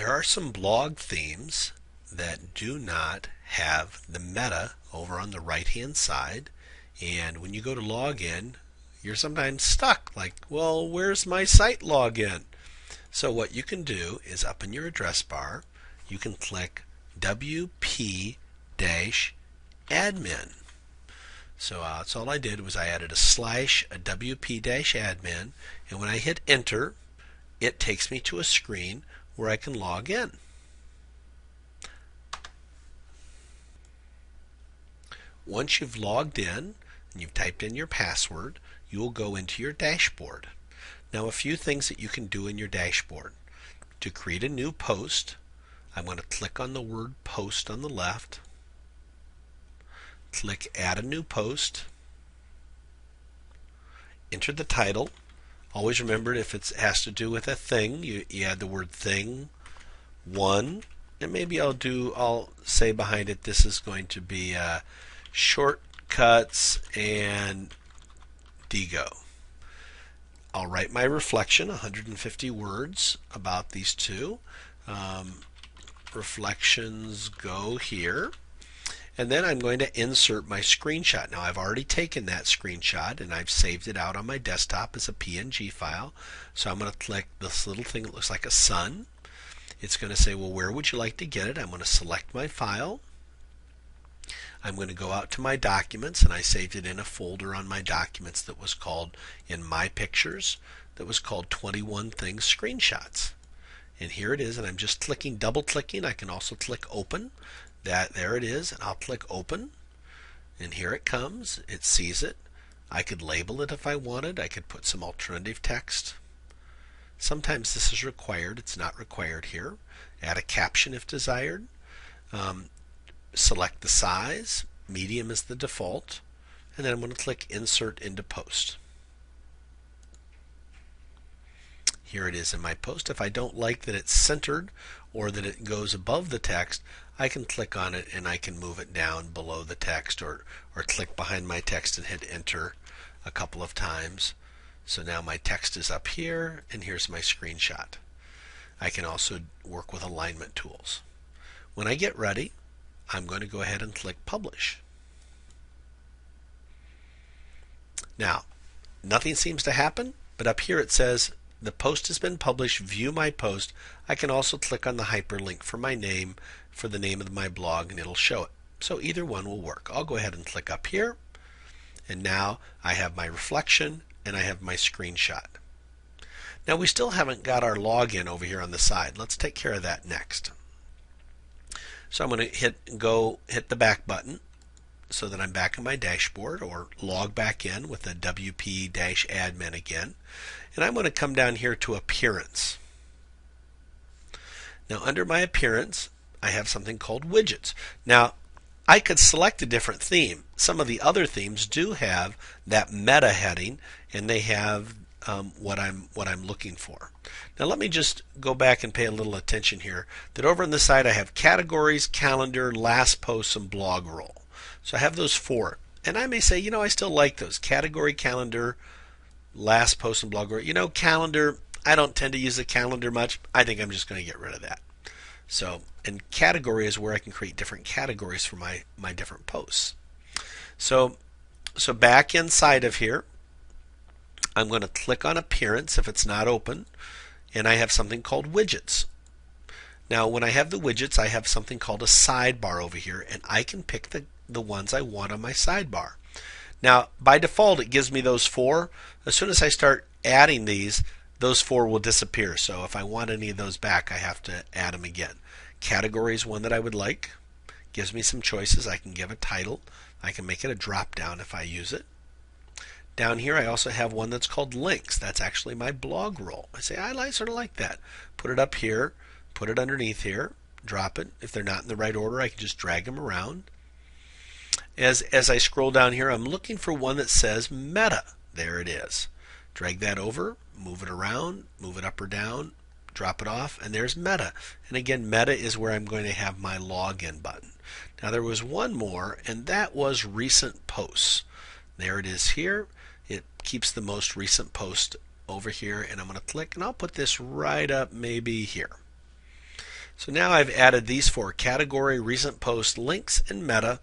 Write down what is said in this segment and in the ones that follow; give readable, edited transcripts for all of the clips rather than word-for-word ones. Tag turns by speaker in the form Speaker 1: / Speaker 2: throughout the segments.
Speaker 1: There are some blog themes that do not have the meta over on the right hand side, and when you go to log in, you're sometimes stuck like, well, where's my site login? So what you can do is up in your address bar, you can click WP-admin. So that's all I did was I added a slash, a WP-admin, and when I hit enter, it takes me to a screen where I can log in. Once you've logged in and you've typed in your password, you will go into your dashboard. Now, a few things that you can do in your dashboard. To create a new post, I'm going to click on the word post on the left, click add a new post, enter the title. Always remember, if it has to do with a thing, you add the word thing 1, and maybe I'll say behind it this is going to be shortcuts and Diigo. I'll write my reflection, 150 words about these two. Reflections go here. And then I'm going to insert my screenshot. Now, I've already taken that screenshot and I've saved it out on my desktop as a PNG file. So I'm going to click this little thing that looks like a sun. It's going to say, well, where would you like to get it? I'm going to select my file. I'm going to go out to my documents, and I saved it in a folder on my documents that was called, in my pictures, that was called 21 Things Screenshots. And here it is, and I'm just clicking, double clicking. I can also click open. There it is, and I'll click open, and here it comes. It sees it. I could label it if I wanted. I could put some alternative text. Sometimes this is required. It's not required here. Add a caption if desired. Select the size. Medium is the default. And then I'm going to click insert into post. Here it is in my post. If I don't like that it's centered or that it goes above the text, I can click on it and I can move it down below the text, or click behind my text and hit enter a couple of times. So now my text is up here, and here's my screenshot. I can also work with alignment tools. When I get ready, I'm going to go ahead and click publish. Now, nothing seems to happen, but up here it says the post has been published. View my post. I can also click on the hyperlink for my name, for the name of my blog, and it'll show it. So either one will work. I'll go ahead and click up here, and now I have my reflection and I have my screenshot. Now, we still haven't got our login over here on the side. Let's take care of that next. So I'm going to hit the back button so that I'm back in my dashboard, or log back in with the WP-admin again. And I'm going to come down here to appearance. Now, under my appearance, I have something called widgets. Now, I could select a different theme. Some of the other themes do have that meta heading, and they have what I'm looking for. Now let me just go back and pay a little attention here. That over on the side I have categories, calendar, last posts, and blog roll. So I have those 4, and I may say, I still like those: category, calendar, last post, and blog roll. Calendar, I don't tend to use the calendar much. I think I'm just going to get rid of that. So, and category is where I can create different categories for my different posts. So back inside of here, I'm going to click on appearance if it's not open, and I have something called widgets. Now, when I have the widgets, I have something called a sidebar over here, and I can pick the ones I want on my sidebar. Now, by default, it gives me those 4. As soon as I start adding these, those 4 will disappear. So if I want any of those back, I have to add them again. Category is one that I would like. Gives me some choices. I can give a title. I can make it a drop down if I use it. Down here I also have one that's called links. That's actually my blog roll. I say I sort of like that. Put it up here, put it underneath here, drop it. If they're not in the right order, I can just drag them around. As I scroll down here, I'm looking for one that says meta. There it is. Drag that over, move it around, move it up or down, drop it off, and there's meta. And again, meta is where I'm going to have my login button. Now there was one more, and that was recent posts. There it is here. It keeps the most recent post over here, and I'm going to click, and I'll put this right up maybe here. So now I've added these four: category, recent post, links, and meta.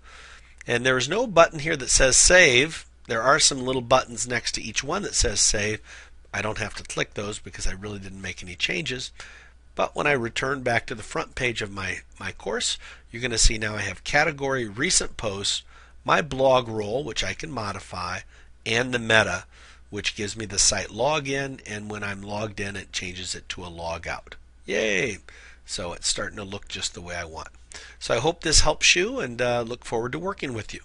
Speaker 1: And there is no button here that says save. There are some little buttons next to each one that says save. I don't have to click those because I really didn't make any changes. But when I return back to the front page of my course, you're going to see now I have category, recent posts, my blog role, which I can modify, and the meta, which gives me the site login, and when I'm logged in, it changes it to a log out. Yay! So it's starting to look just the way I want. So I hope this helps you, and look forward to working with you.